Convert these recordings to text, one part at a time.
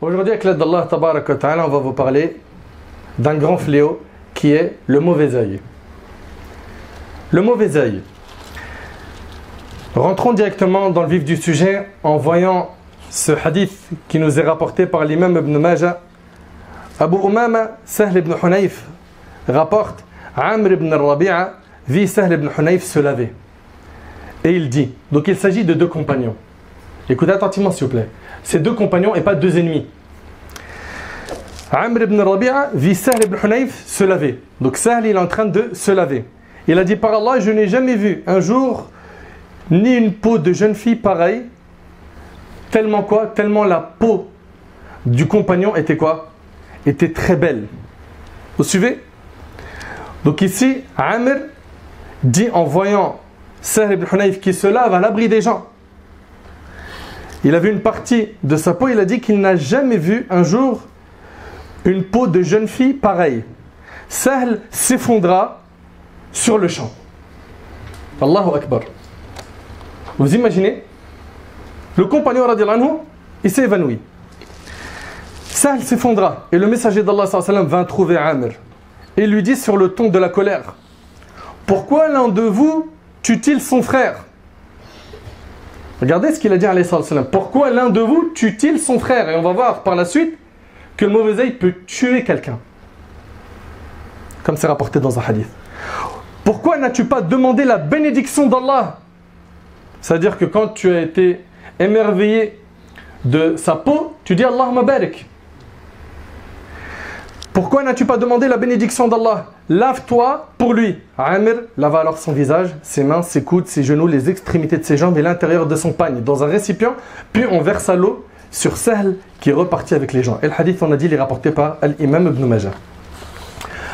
Aujourd'hui, avec l'aide d'Allah, tabaraka wa ta'ala, on va vous parler d'un grand fléau qui est le mauvais œil. Le mauvais œil. Rentrons directement dans le vif du sujet en voyant ce hadith qui nous est rapporté par l'imam Ibn Majah. Abu Umama, Sahl ibn Hunayf, rapporte Amr ibn Rabi'a vit Sahl ibn Hunayf se laver. Et il dit, donc il s'agit de deux compagnons. Écoutez attentivement s'il vous plaît. Ces deux compagnons et pas deux ennemis. Amr ibn Rabi'a vit Sahl ibn Hunayf se laver. Donc Sahl il est en train de se laver. Il a dit par Allah, je n'ai jamais vu un jour ni une peau de jeune fille pareille. Tellement quoi? Tellement la peau du compagnon était quoi? Était très belle. Vous suivez? Donc ici, Amr dit en voyant Sahl ibn Hunayf qui se lave à l'abri des gens. Il a vu une partie de sa peau, il a dit qu'il n'a jamais vu un jour une peau de jeune fille pareille. Sahl s'effondra sur le champ. Allahu Akbar. Vous imaginez? Le compagnon radiyallahu anhu, il s'est évanoui. Sahl s'effondra et le messager d'Allah sallallahu alayhi wa sallam vint trouver Amr et lui dit sur le ton de la colère: pourquoi l'un de vous tue-t-il son frère? Regardez ce qu'il a dit alayhi wa sallam. Pourquoi l'un de vous tue-t-il son frère? Et on va voir par la suite que le mauvais œil peut tuer quelqu'un. Comme c'est rapporté dans un hadith. Pourquoi n'as-tu pas demandé la bénédiction d'Allah? C'est-à-dire que quand tu as été émerveillé de sa peau, tu dis Allahumma barik. Pourquoi n'as-tu pas demandé la bénédiction d'Allah? Lave-toi pour lui. Amr lava alors son visage, ses mains, ses coudes, ses genoux, les extrémités de ses jambes et l'intérieur de son pagne dans un récipient, puis on versa l'eau sur Sahl qui est reparti avec les gens. Et le hadith, on a dit, il est rapporté par l'imam Ibn Majah.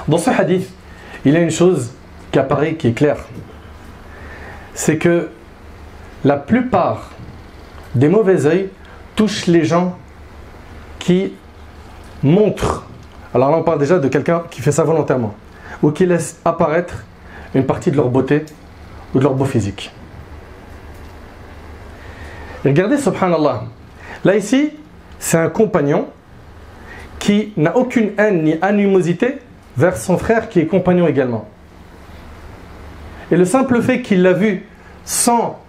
Dans ce hadith, il y a une chose qui apparaît, qui est claire. C'est que la plupart des mauvais œils touchent les gens qui montrent. Alors là, on parle déjà de quelqu'un qui fait ça volontairement ou qui laisse apparaître une partie de leur beauté ou de leur beau physique. Et regardez, subhanallah. Là, ici, c'est un compagnon qui n'a aucune haine ni animosité vers son frère qui est compagnon également. Et le simple fait qu'il l'a vu sans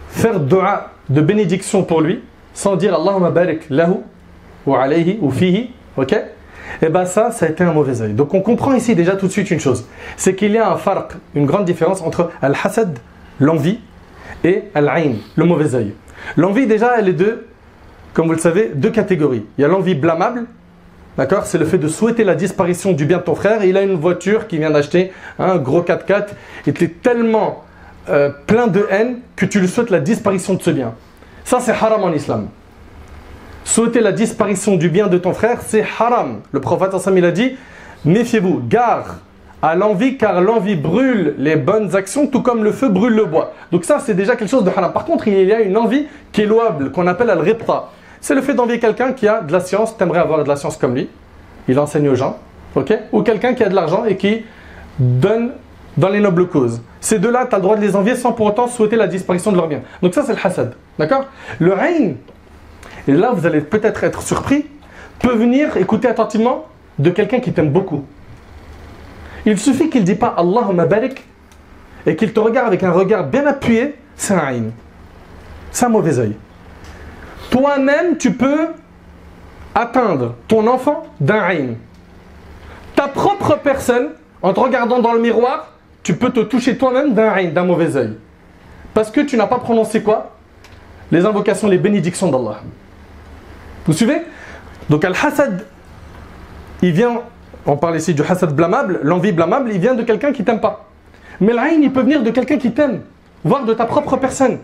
faire dua de bénédiction pour lui, sans dire Allahumma barik lahu ou alayhi ou fihi, ok? Et bien ça a été un mauvais œil. Donc on comprend ici déjà tout de suite une chose. C'est qu'il y a un farq, une grande différence entre al-hasad, l'envie, et al-ayn, le mauvais œil. L'envie déjà, elle est de, comme vous le savez, deux catégories. Il y a l'envie blâmable, d'accord? C'est le fait de souhaiter la disparition du bien de ton frère. Il a une voiture qu'il vient d'acheter, un gros 4x4, et tu es tellement plein de haine que tu lui souhaites la disparition de ce bien. Ça c'est haram en islam. Souhaiter la disparition du bien de ton frère, c'est haram. Le prophète il a dit, méfiez-vous, gare à l'envie, car l'envie brûle les bonnes actions, tout comme le feu brûle le bois. Donc ça, c'est déjà quelque chose de haram. Par contre, il y a une envie qui est louable, qu'on appelle al-ribta. C'est le fait d'envier quelqu'un qui a de la science, t'aimerais avoir de la science comme lui, il enseigne aux gens, ok? Ou quelqu'un qui a de l'argent et qui donne dans les nobles causes. Ces deux-là, tu as le droit de les envier sans pour autant souhaiter la disparition de leur bien. Donc ça, c'est le hasad, d'accord? Le ayn, et là, vous allez peut-être être surpris, peut venir, écoutez attentivement, de quelqu'un qui t'aime beaucoup. Il suffit qu'il ne dit pas Allahumma barik et qu'il te regarde avec un regard bien appuyé, c'est un ayn. C'est un mauvais œil. Toi-même, tu peux atteindre ton enfant d'un ayn. Ta propre personne, en te regardant dans le miroir, tu peux te toucher toi-même d'un ayn, d'un mauvais œil. Parce que tu n'as pas prononcé quoi? Les invocations, les bénédictions d'Allah. Vous suivez? Donc al-hasad, il vient, on parle ici du hasad blâmable, l'envie blâmable, il vient de quelqu'un qui t'aime pas. Mais l'ayn, il peut venir de quelqu'un qui t'aime, voire de ta propre personne.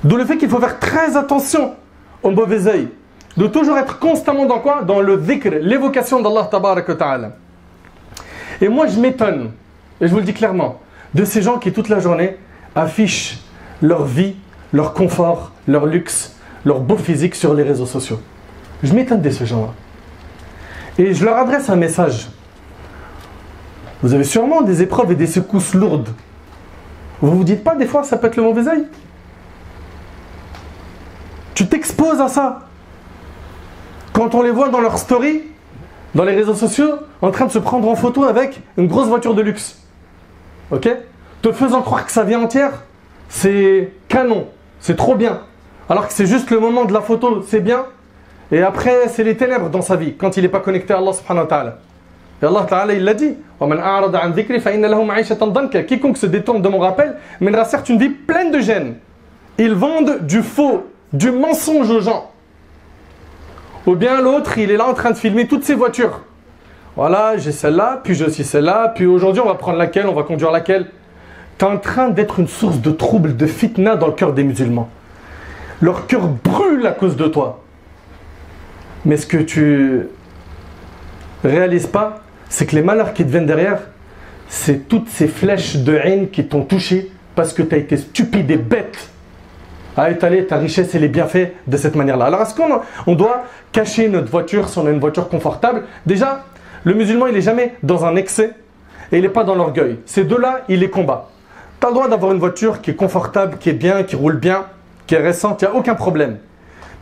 D'où le fait qu'il faut faire très attention au mauvais œil. De toujours être constamment dans quoi? Dans le dhikr, l'évocation d'Allah tabarak wa ta'ala. Et moi je m'étonne, et je vous le dis clairement, de ces gens qui toute la journée affichent leur vie, leur confort, leur luxe, leur beau physique sur les réseaux sociaux. Je m'étonne de ces gens-là. Et je leur adresse un message. Vous avez sûrement des épreuves et des secousses lourdes. Vous vous dites pas des fois ça peut être le mauvais œil? Tu t'exposes exposent à ça. Quand on les voit dans leur story, dans les réseaux sociaux, en train de se prendre en photo avec une grosse voiture de luxe. Ok? Te faisant croire que sa vie entière, c'est canon, c'est trop bien. Alors que c'est juste le moment de la photo, c'est bien. Et après, c'est les ténèbres dans sa vie, quand il n'est pas connecté à Allah subhanahu wa ta'ala. Et Allah ta'ala, il l'a dit. Quiconque se détourne de mon rappel mènera certes une vie pleine de gêne. Ils vendent du faux, du mensonge aux gens. Ou bien l'autre, il est là en train de filmer toutes ses voitures. Voilà, j'ai celle-là, puis j'ai aussi celle-là, puis aujourd'hui on va prendre laquelle, on va conduire laquelle. Tu es en train d'être une source de trouble, de fitna dans le cœur des musulmans. Leur cœur brûle à cause de toi. Mais ce que tu réalises pas, c'est que les malheurs qui te viennent derrière, c'est toutes ces flèches de haine qui t'ont touché parce que tu as été stupide et bête à étaler ta richesse et les bienfaits de cette manière-là. Alors est-ce qu'on doit cacher notre voiture si on a une voiture confortable? Déjà, le musulman, il n'est jamais dans un excès et il n'est pas dans l'orgueil. Ces deux-là, il les combat. Tu as le droit d'avoir une voiture qui est confortable, qui est bien, qui roule bien, qui est récente, il n'y a aucun problème.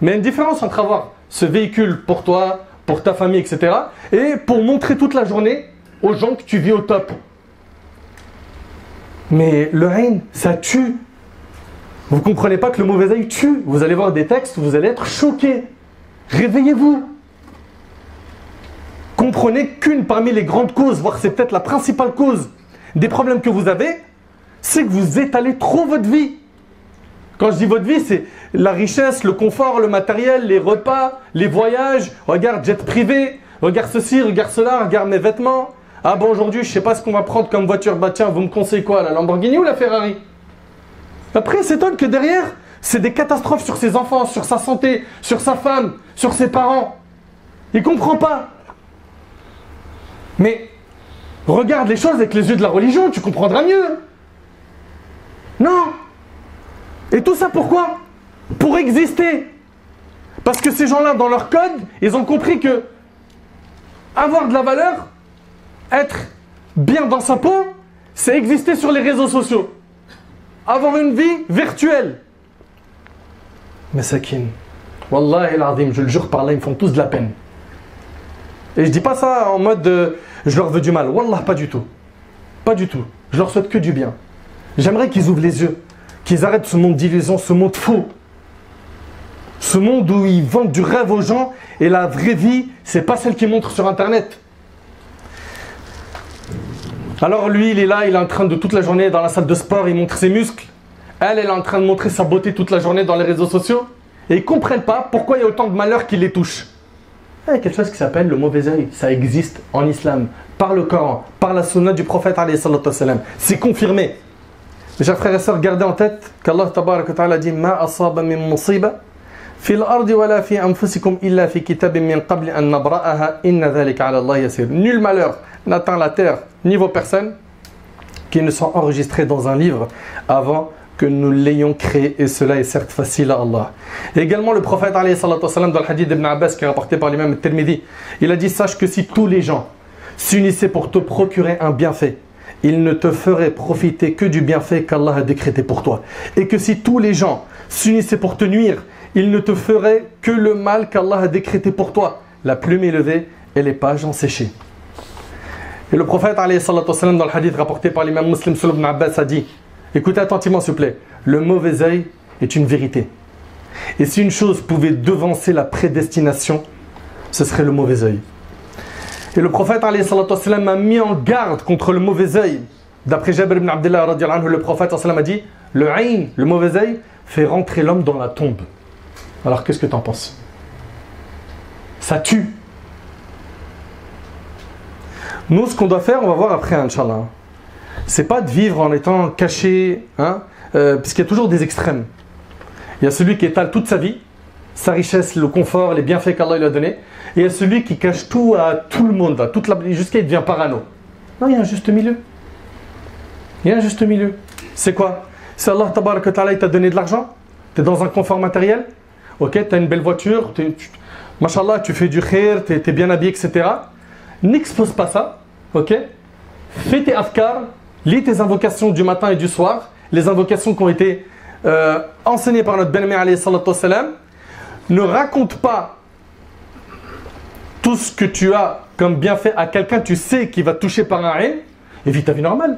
Mais il y a une différence entre avoir ce véhicule pour toi, pour ta famille, etc. et pour montrer toute la journée aux gens que tu vis au top. Mais le haine, ça tue. Vous ne comprenez pas que le mauvais œil tue. Vous allez voir des textes où vous allez être choqués. Réveillez-vous. Comprenez qu'une parmi les grandes causes, voire c'est peut-être la principale cause des problèmes que vous avez, c'est que vous étalez trop votre vie. Quand je dis votre vie, c'est la richesse, le confort, le matériel, les repas, les voyages. Regarde, jet privé, regarde ceci, regarde cela, regarde mes vêtements. Ah bon, aujourd'hui, je ne sais pas ce qu'on va prendre comme voiture. Bah tiens, vous me conseillez quoi, la Lamborghini ou la Ferrari? Après, il s'étonne que derrière, c'est des catastrophes sur ses enfants, sur sa santé, sur sa femme, sur ses parents. Il ne comprend pas. Mais regarde les choses avec les yeux de la religion, tu comprendras mieux. Non. Et tout ça pourquoi? Pour exister. Parce que ces gens-là, dans leur code, ils ont compris que avoir de la valeur, être bien dans sa peau, c'est exister sur les réseaux sociaux. Avoir une vie virtuelle. Mais Sakin, Wallahi al-Azim, je le jure par là, ils me font tous de la peine. Et je dis pas ça en mode je leur veux du mal. Wallah, pas du tout. Pas du tout. Je leur souhaite que du bien. J'aimerais qu'ils ouvrent les yeux, qu'ils arrêtent ce monde d'illusion, ce monde faux. Ce monde où ils vendent du rêve aux gens et la vraie vie, c'est pas celle qu'ils montrent sur internet. Alors lui, il est là, il est en train de toute la journée dans la salle de sport, il montre ses muscles. Elle est en train de montrer sa beauté toute la journée dans les réseaux sociaux. Et ils ne comprennent pas pourquoi il y a autant de malheurs qui les touchent. Il y a quelque chose qui s'appelle le mauvais œil. Ça existe en islam, par le Coran, par la sunna du prophète alayhi salatu wassalam. C'est confirmé. Mes chers frères et sœurs, gardez en tête qu'Allah tabarak wa ta'ala dit « Ma asaba min musiba fi al-ardi wa la fi anfusikum illa fi kitabin min qabli an nabra'aha inna dhalika ala Allah yasir » Nul malheur n'atteint la terre ni vos personnes qui ne sont enregistrées dans un livre avant que nous l'ayons créé, et cela est certes facile à Allah. Et également le prophète alayhi salatu wassalam, dans le hadith d'Ibn Abbas qui est rapporté par l'imam al-Tirmidhi, il a dit: sache que si tous les gens s'unissaient pour te procurer un bienfait, ils ne te feraient profiter que du bienfait qu'Allah a décrété pour toi. Et que si tous les gens s'unissaient pour te nuire, ils ne te feraient que le mal qu'Allah a décrété pour toi. La plume est levée et les pages ont séché. Et le prophète alayhi salatu wassalam, dans le hadith rapporté par l'imam Muslim sur Ibn Abbas, a dit: écoutez attentivement s'il vous plaît, le mauvais œil est une vérité. Et si une chose pouvait devancer la prédestination, ce serait le mauvais œil. Et le prophète alayhi salatu wassalam a mis en garde contre le mauvais œil. D'après Jabir ibn Abdullah radiyallahu anhu, le prophète sallallahu alayhi wa sallam a dit: le mauvais œil fait rentrer l'homme dans la tombe. Alors qu'est-ce que tu en penses? Ça tue. Nous, ce qu'on doit faire, on va voir après, Inch'Allah. C'est pas de vivre en étant caché, hein, parce qu'il y a toujours des extrêmes. Il y a celui qui étale toute sa vie, sa richesse, le confort, les bienfaits qu'Allah lui a donnés, et il y a celui qui cache tout à tout le monde, jusqu'à il devient parano. Non, il y a un juste milieu. Il y a un juste milieu. C'est quoi? C'est Allah tabarak wa ta'ala, il t'a donné de l'argent, tu es dans un confort matériel, ok, tu as une belle voiture, mashallah, tu fais du khair, tu es bien habillé, etc. N'expose pas ça, ok? Fais tes afkar, lis tes invocations du matin et du soir, les invocations qui ont été enseignées par notre bien-aimé alayhi salatu wassalam. ne raconte pas tout ce que tu as comme bienfait à quelqu'un, tu sais qu'il va toucher par un aïn, et vis ta vie normale.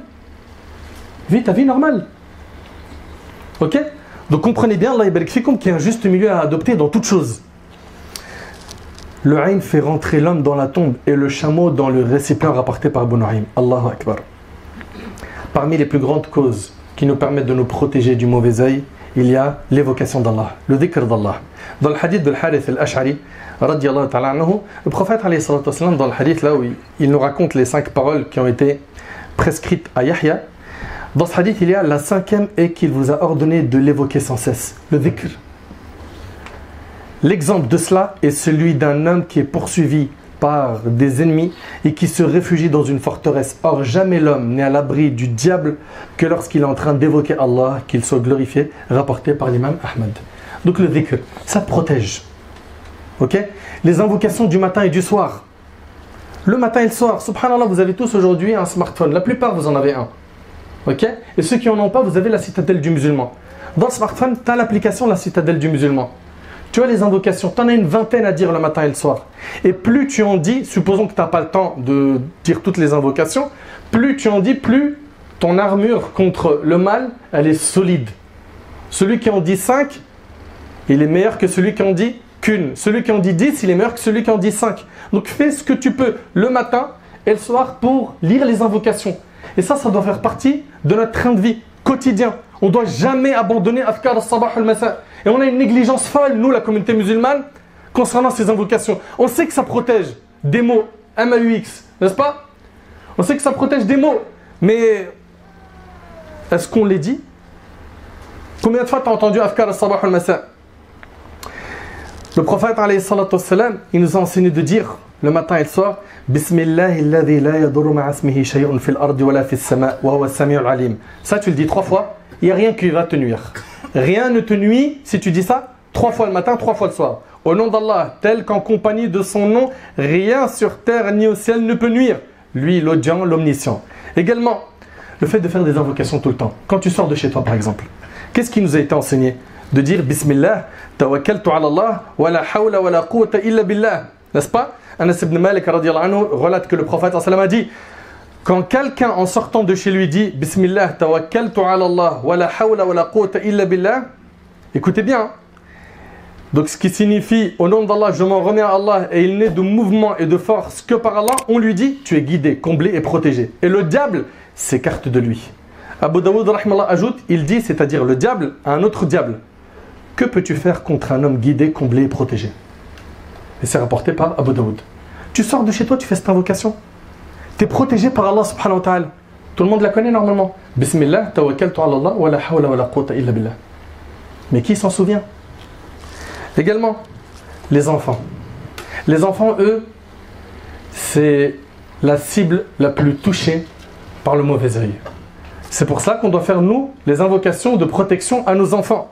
Vis ta vie normale. Ok? Donc comprenez bien, Allah yabarik fikum, qu'il y a un juste milieu à adopter dans toute chose. Le aïn fait rentrer l'homme dans la tombe et le chameau dans le récipient rapporté par Abu Nu'aym. Allahu Akbar. Parmi les plus grandes causes qui nous permettent de nous protéger du mauvais œil, il y a l'évocation d'Allah, le dhikr d'Allah. Dans le hadith de Al-Harith al-Ash'ari, radiyallahu ta'ala anhu, le prophète alayhi salatu wassalam, dans le hadith là où il nous raconte les 5 paroles qui ont été prescrites à Yahya, dans ce hadith il y a la 5e et qu'il vous a ordonné de l'évoquer sans cesse, le dhikr. L'exemple de cela est celui d'un homme qui est poursuivi par des ennemis et qui se réfugie dans une forteresse. Or, jamais l'homme n'est à l'abri du diable que lorsqu'il est en train d'évoquer Allah, qu'il soit glorifié, rapporté par l'imam Ahmad. Donc le dhikr, ça te protège. Ok? Les invocations du matin et du soir. Le matin et le soir, subhanallah, vous avez tous aujourd'hui un smartphone. La plupart, vous en avez un. Ok? Et ceux qui n'en ont pas, vous avez la citadelle du musulman. Dans le smartphone, tu as l'application la citadelle du musulman. Tu as les invocations, tu en as une vingtaine à dire le matin et le soir. Et plus tu en dis, supposons que tu n'as pas le temps de dire toutes les invocations, plus tu en dis, plus ton armure contre le mal, elle est solide. Celui qui en dit 5, il est meilleur que celui qui en dit qu'une. Celui qui en dit 10, il est meilleur que celui qui en dit 5. Donc fais ce que tu peux le matin et le soir pour lire les invocations. Et ça doit faire partie de notre train de vie quotidien. On ne doit jamais abandonner Adhkar al-Sabah al-Masa. Et on a une négligence folle, nous, la communauté musulmane, concernant ces invocations. On sait que ça protège des mots, M-A-U-X, n'est-ce pas? On sait que ça protège des mots, mais est-ce qu'on les dit? Combien de fois tu as entendu Adhkar al-Sabah al-Masa? Le prophète, alayhi salatu wassalam, il nous a enseigné de dire, le matin et le soir, Bismillahi alladhi la yadurru ma'a ismihi shay'un fil ardi wala fis sama' wa huwa as-sami'ul alim. Ça, tu le dis 3 fois, il n'y a rien qui va te nuire. Rien ne te nuit si tu dis ça 3 fois le matin, 3 fois le soir. Au nom d'Allah, tel qu'en compagnie de son nom, rien sur terre ni au ciel ne peut nuire. Lui, l'audient, l'omniscient. Également, le fait de faire des invocations tout le temps. Quand tu sors de chez toi, par exemple, qu'est-ce qui nous a été enseigné? De dire Bismillah, tawakkaltu ala Allah, wa la hawla wa la quwwata illa billah. N'est-ce pas? Anas ibn Malik radiyallahu anhu relate que le prophète a dit: quand quelqu'un en sortant de chez lui dit Bismillah, tawakkaltu ala Allah, wa la hawla wa la quwwata illa billah, écoutez bien. Donc ce qui signifie au nom d'Allah, je m'en remets à Allah et il n'est de mouvement et de force que par Allah, on lui dit tu es guidé, comblé et protégé. Et le diable s'écarte de lui. Abu Daoud rahimahullah ajoute, il dit, c'est-à-dire le diable à un autre diable: que peux-tu faire contre un homme guidé, comblé et protégé? Et c'est rapporté par Abu Daoud. Tu sors de chez toi, tu fais cette invocation. Tu es protégé par Allah subhanahu wa ta'ala. Tout le monde la connaît normalement. Bismillah, tawakkaltu ala Allah, wa la hawla wa la quwwata illa billah. Mais qui s'en souvient? Également, les enfants. Les enfants, eux, c'est la cible la plus touchée par le mauvais œil. C'est pour ça qu'on doit faire, nous, les invocations de protection à nos enfants.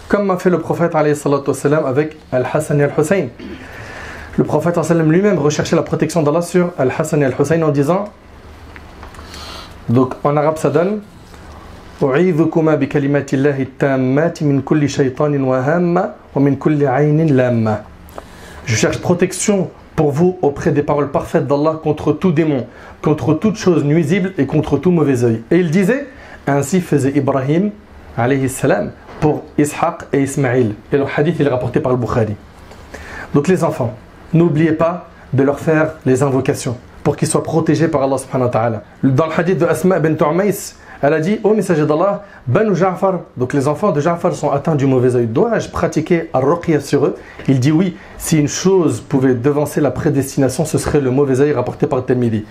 Comme m'a fait le prophète alayhi salatu wassalam avec Al-Hassan et Al-Hussein. Le prophète lui-même recherchait la protection d'Allah sur Al-Hassan et Al-Hussein en disant, donc en arabe ça donne, U'idhukuma bi kalimatillahi tammati min kulli shaytanin wa hamma wa min kulli aynin lamma. Je cherche protection pour vous auprès des paroles parfaites d'Allah contre tout démon, contre toute chose nuisible et contre tout mauvais œil. Et il disait, ainsi faisait Ibrahim alayhi salam pour Ishaq et Ismaïl. Et le hadith il est rapporté par le Bukhari. Donc les enfants, n'oubliez pas de leur faire les invocations pour qu'ils soient protégés par Allah subhanahu wa ta'ala. Dans le hadith de Asma bint Umays, elle a dit: ô messager d'Allah, Banu Ja'far, donc les enfants de Ja'far sont atteints du mauvais œil. Dois-je pratiquer ar-ruqya sur eux? Il dit oui. Si une chose pouvait devancer la prédestination, ce serait le mauvais œil rapporté par Tirmidhi.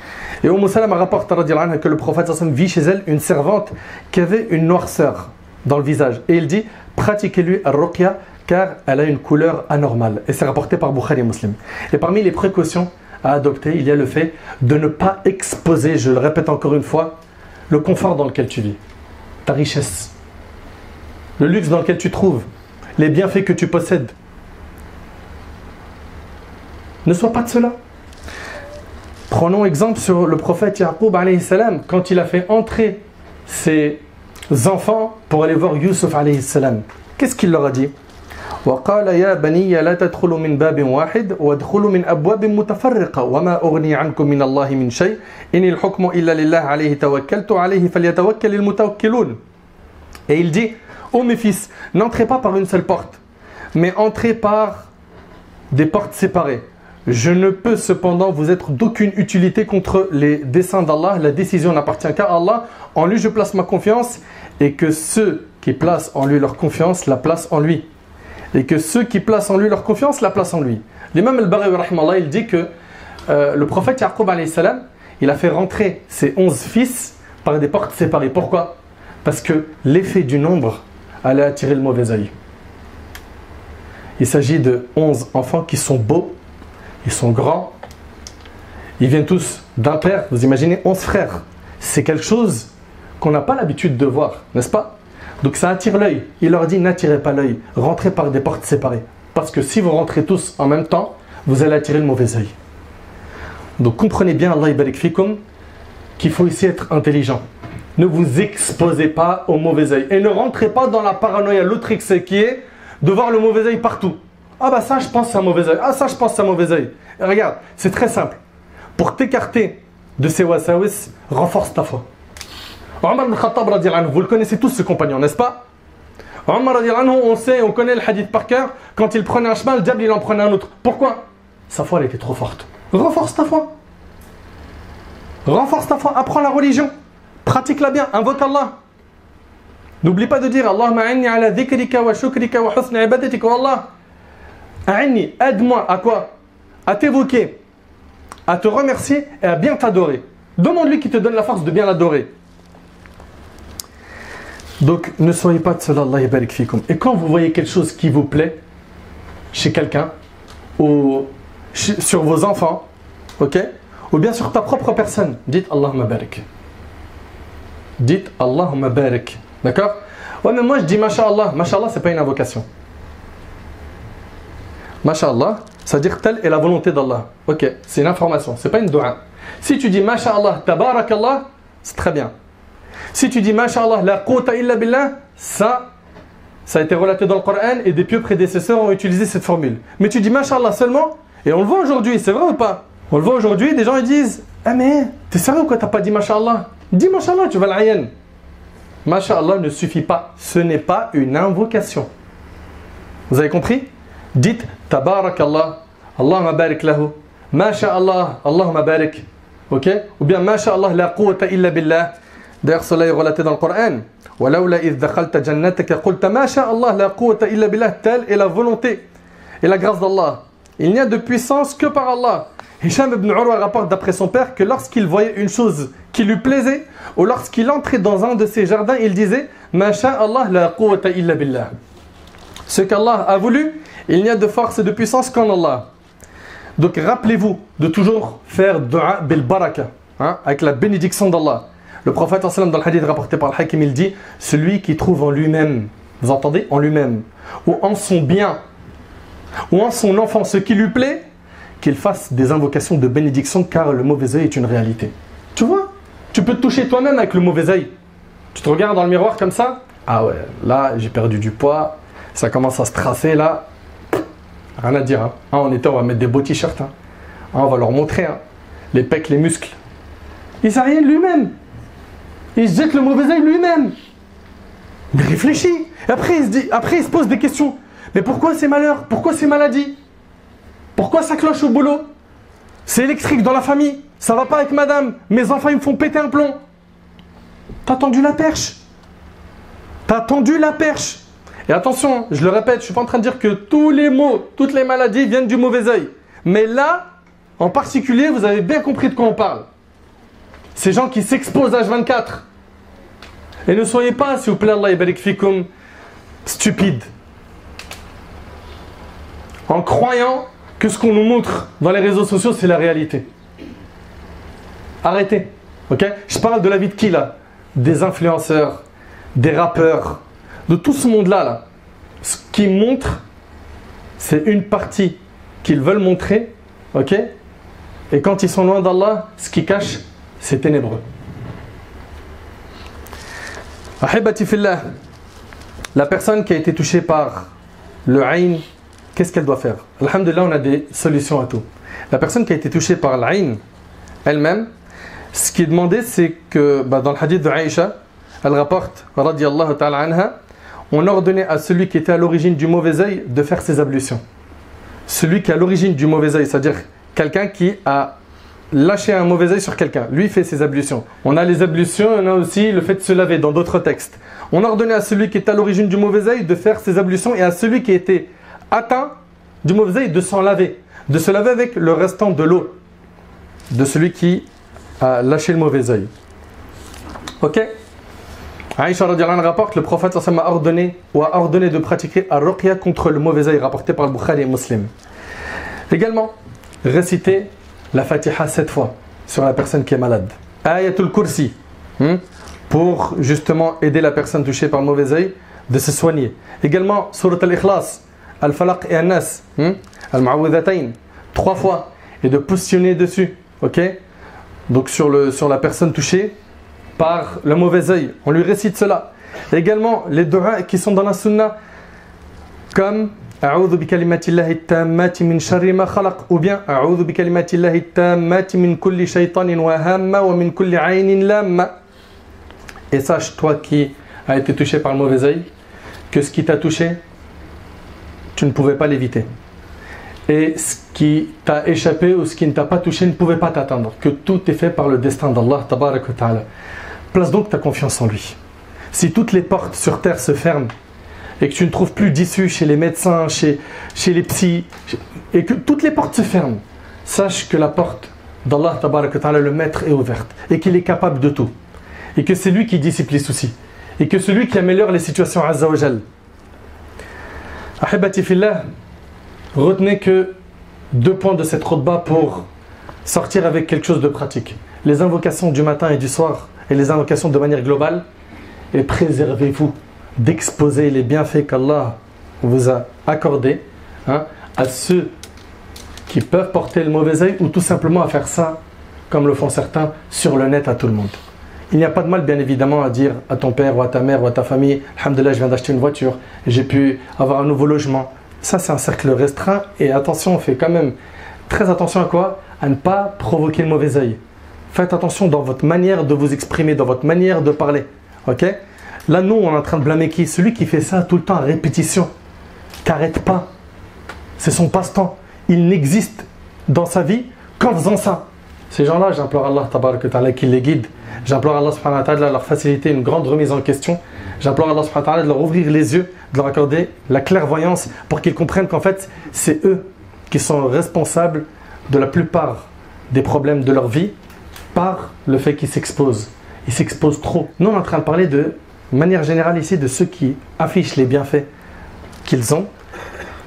Et Salama rapporte que le prophète vit chez elle une servante qui avait une noirceur dans le visage. Et il dit: pratiquez-lui ar-ruqya car elle a une couleur anormale. Et c'est rapporté par Bukhari et Muslim. Et parmi les précautions à adopter, il y a le fait de ne pas exposer, je le répète encore une fois, le confort dans lequel tu vis, ta richesse, le luxe dans lequel tu te trouves, les bienfaits que tu possèdes. Ne sois pas de cela. Prenons exemple sur le prophète Yaqub alayhi salam, quand il a fait entrer ses enfants pour aller voir Yusuf alayhi salam. Qu'est-ce qu'il leur a dit? وقال يا بني لا تدخلوا من باب واحد وادخلوا من أبواب متفرقة وما أغني عنكم من الله من شيء إن الحكم إلا لله عليه توكلت عليه فليتوكل المتوكلون. Et il dit, ô mes fils, n'entrez pas par une seule porte, mais entrez par des portes séparées. Je ne peux cependant vous être d'aucune utilité contre les desseins d'Allah. La décision n'appartient qu'à Allah. En lui je place ma confiance et que ceux qui placent en lui leur confiance la placent en lui. Et que ceux qui placent en lui leur confiance la placent en lui. L'imam al-Baghawi rahimahullah, il dit que le prophète Yaqub alayhi salam, il a fait rentrer ses 11 fils par des portes séparées. Pourquoi? Parce que l'effet du nombre allait attirer le mauvais œil. Il s'agit de 11 enfants qui sont beaux, ils sont grands, ils viennent tous d'un père. Vous imaginez 11 frères. C'est quelque chose qu'on n'a pas l'habitude de voir, n'est-ce pas? Donc ça attire l'œil. Il leur dit n'attirez pas l'œil, rentrez par des portes séparées. Parce que si vous rentrez tous en même temps, vous allez attirer le mauvais œil. Donc comprenez bien, Allah barik fikum, qu'il faut ici être intelligent. Ne vous exposez pas au mauvais œil. Et ne rentrez pas dans la paranoïa, l'autre excès qui est de voir le mauvais œil partout. Ah bah ça je pense c'est un mauvais œil. Ah ça je pense c'est un mauvais œil. Et regarde, c'est très simple. Pour t'écarter de ces wasawis, renforce ta foi. Omar ibn Khattab radiallahu anhu, vous le connaissez tous ce compagnon, n'est-ce pas? Omar radiallahu anhu, on sait, on connaît le hadith par cœur. Quand il prenait un chemin, le diable il en prenait un autre. Pourquoi? Sa foi elle était trop forte. Renforce ta foi. Renforce ta foi, apprends la religion. Pratique-la bien, invoque Allah. N'oublie pas de dire Allahumma a'inni ala dhikrika wa shukrika wa husni ibadatika wa Allah. A'inni, aide-moi à quoi? À t'évoquer, à te remercier et à bien t'adorer. Demande-lui qui te donne la force de bien l'adorer. Donc ne soyez pas de cela, Allah yabarik fikum. Et quand vous voyez quelque chose qui vous plaît chez quelqu'un ou sur vos enfants, ok, ou bien sur ta propre personne, dites Allahumma barik. Dites Allahumma barik. D'accord? Ouais, mais moi je dis Masha'Allah. Masha'Allah, c'est pas une invocation. Masha'Allah, ça veut dire telle est la volonté d'Allah. Ok, c'est une information, c'est pas une dua. Si tu dis Masha'Allah, Tabarakallah, c'est très bien. Si tu dis Masha'Allah, la quwwata illa billah, ça a été relaté dans le Coran et des pieux prédécesseurs ont utilisé cette formule. Mais tu dis Masha'Allah seulement, et on le voit aujourd'hui, c'est vrai ou pas? On le voit aujourd'hui, des gens ils disent ah mais t'es sérieux ou quoi, t'as pas dit Masha'Allah? Dis Masha'Allah, tu vas l'ayen. Masha'Allah ne suffit pas, ce n'est pas une invocation. Vous avez compris? Dites Tabarakallah, Allahumma barik lahu, Masha'Allah, Allahumma barik. Ok? Ou bien Masha'Allah, la quwwata illa billah. D'ailleurs, cela est relaté dans le Coran. Walaula idh dakhalta jannataka qulta Masha'Allah, la quwwata illa billah. Telle est la volonté et la grâce d'Allah. Il n'y a de puissance que par Allah. Hisham ibn Urwa rapporte d'après son père que lorsqu'il voyait une chose qui lui plaisait, ou lorsqu'il entrait dans un de ses jardins, il disait Masha'Allah la quwwata illa billah. Ce qu'Allah a voulu, il n'y a de force et de puissance qu'en Allah. Donc rappelez-vous de toujours faire dua bil baraka, avec la bénédiction d'Allah. Le prophète dans le hadith rapporté par le Hakim, il dit celui qui trouve en lui-même, vous entendez, en lui-même, ou en son bien, ou en son enfant ce qui lui plaît, qu'il fasse des invocations de bénédiction, car le mauvais œil est une réalité. Tu vois, tu peux te toucher toi-même avec le mauvais œil. Tu te regardes dans le miroir comme ça, ah ouais, là j'ai perdu du poids, ça commence à se tracer là, rien à dire. En été, on va mettre des beaux t-shirts, on va leur montrer les pecs, les muscles. Il sait rien de lui-même. Il se jette le mauvais œil lui-même. Mais réfléchis. Et après il se pose des questions. Mais pourquoi ces malheurs? Pourquoi ces maladies? Pourquoi ça cloche au boulot? C'est électrique dans la famille. Ça va pas avec madame. Mes enfants ils me font péter un plomb. T'as tendu la perche. T'as tendu la perche. Et attention, je le répète, je ne suis pas en train de dire que tous les maux, toutes les maladies viennent du mauvais œil. Mais là, en particulier, vous avez bien compris de quoi on parle. Ces gens qui s'exposent H24. Et ne soyez pas, s'il vous plaît, Allah yabarik fikum, stupides. En croyant que ce qu'on nous montre dans les réseaux sociaux, c'est la réalité. Arrêtez. Ok? Je parle de la vie de qui là? Des influenceurs, des rappeurs, de tout ce monde-là. Là. Ce qu'ils montrent, c'est une partie qu'ils veulent montrer. Ok? Et quand ils sont loin d'Allah, ce qu'ils cachent, c'est ténébreux. Ahibati fillah, la personne qui a été touchée par le ayn, qu'est-ce qu'elle doit faire? Alhamdulillah, on a des solutions à tout. La personne qui a été touchée par l'ayn elle-même, ce qui est demandé, c'est que dans le hadith de Aïcha, elle rapporte, radiyallahu ta'ala anha, on a ordonné à celui qui était à l'origine du mauvais œil de faire ses ablutions. Celui qui est à l'origine du mauvais œil, c'est-à-dire quelqu'un qui a lâché un mauvais œil sur quelqu'un, lui fait ses ablutions. On a les ablutions, on a aussi le fait de se laver dans d'autres textes. On a ordonné à celui qui est à l'origine du mauvais œil de faire ses ablutions et à celui qui était atteint du mauvais œil de s'en laver. De se laver avec le restant de l'eau de celui qui a lâché le mauvais œil. Ok? Aïcha radiyallahu anha rapporte, le prophète a ordonné de pratiquer ar-ruqya contre le mauvais œil, rapporté par le Bukhari et Muslim. Également, réciter la Fatiha 7 fois sur la personne qui est malade. Ayatul Kursi, pour justement aider la personne touchée par le mauvais œil de se soigner. Également, Surat al-Ikhlas, Al-Falaq et An-Nas, Al-Ma'awwidhatayn, 3 fois, et de positionner dessus. Ok? Donc sur la personne touchée par le mauvais œil, on lui récite cela. Également les du'a qui sont dans la sunna, comme A'udhu bi kalimatillahi tammati min sharri ma khalaq, ou bien A'udhu bi kalimatillahi tammati min kulli shaytanin wa hamma wa min kulli aynin lamma. Et sache, toi qui as été touché par le mauvais œil, que ce qui t'a touché, tu ne pouvais pas l'éviter. Et ce qui t'a échappé ou ce qui ne t'a pas touché ne pouvait pas t'atteindre. Que tout est fait par le destin d'Allah tabarak wa ta'ala. Place donc ta confiance en lui. Si toutes les portes sur terre se ferment et que tu ne trouves plus d'issue chez les médecins, chez les psys, et que toutes les portes se ferment, sache que la porte d'Allah tabarak wa ta'ala, le maître, est ouverte et qu'il est capable de tout. Et que c'est lui qui dissipe les soucis. Et que c'est lui qui améliore les situations azza wa jal. Ahibati fillah, retenez que 2 points de cette khutbah pour sortir avec quelque chose de pratique. Les invocations du matin et du soir, et les invocations de manière globale, et préservez-vous d'exposer les bienfaits qu'Allah vous a accordés à ceux qui peuvent porter le mauvais œil, ou tout simplement à faire ça, comme le font certains, sur le net à tout le monde. Il n'y a pas de mal, bien évidemment, à dire à ton père ou à ta mère ou à ta famille, alhamdoulilah, je viens d'acheter une voiture, j'ai pu avoir un nouveau logement. Ça, c'est un cercle restreint, et attention, on fait quand même très attention à quoi? À ne pas provoquer le mauvais œil. Faites attention dans votre manière de vous exprimer, dans votre manière de parler. Ok? Là, nous, on est en train de blâmer qui? Celui qui fait ça tout le temps à répétition, qui n'arrête pas. C'est son passe-temps. Il n'existe dans sa vie qu'en faisant ça. Ces gens-là, j'implore Allah tabarak wa ta'ala qu'il les guide. J'implore Allah subhanahu wa ta'ala de leur faciliter une grande remise en question. J'implore Allah subhanahu wa ta'ala de leur ouvrir les yeux, de leur accorder la clairvoyance pour qu'ils comprennent qu'en fait, c'est eux qui sont responsables de la plupart des problèmes de leur vie par le fait qu'ils s'exposent. Ils s'exposent trop. Nous, on est en train de parler de manière générale ici de ceux qui affichent les bienfaits qu'ils ont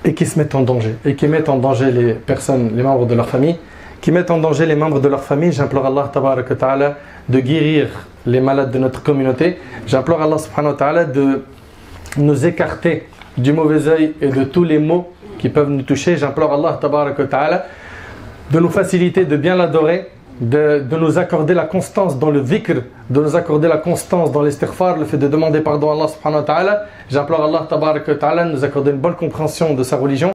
et qui se mettent en danger. Et qui mettent en danger les personnes, les membres de leur famille, qui mettent en danger les membres de leur famille. J'implore Allah tabarak wa ta'ala de guérir les malades de notre communauté. J'implore Allah subhanahu wa ta'ala de nous écarter du mauvais œil et de tous les maux qui peuvent nous toucher. J'implore Allah tabarak wa ta'ala de nous faciliter de bien l'adorer, de nous accorder la constance dans le dhikr, de nous accorder la constance dans l'istighfar, le fait de demander pardon à Allah subhanahu wa ta'ala. J'implore Allah tabarak wa ta'ala de nous accorder une bonne compréhension de sa religion.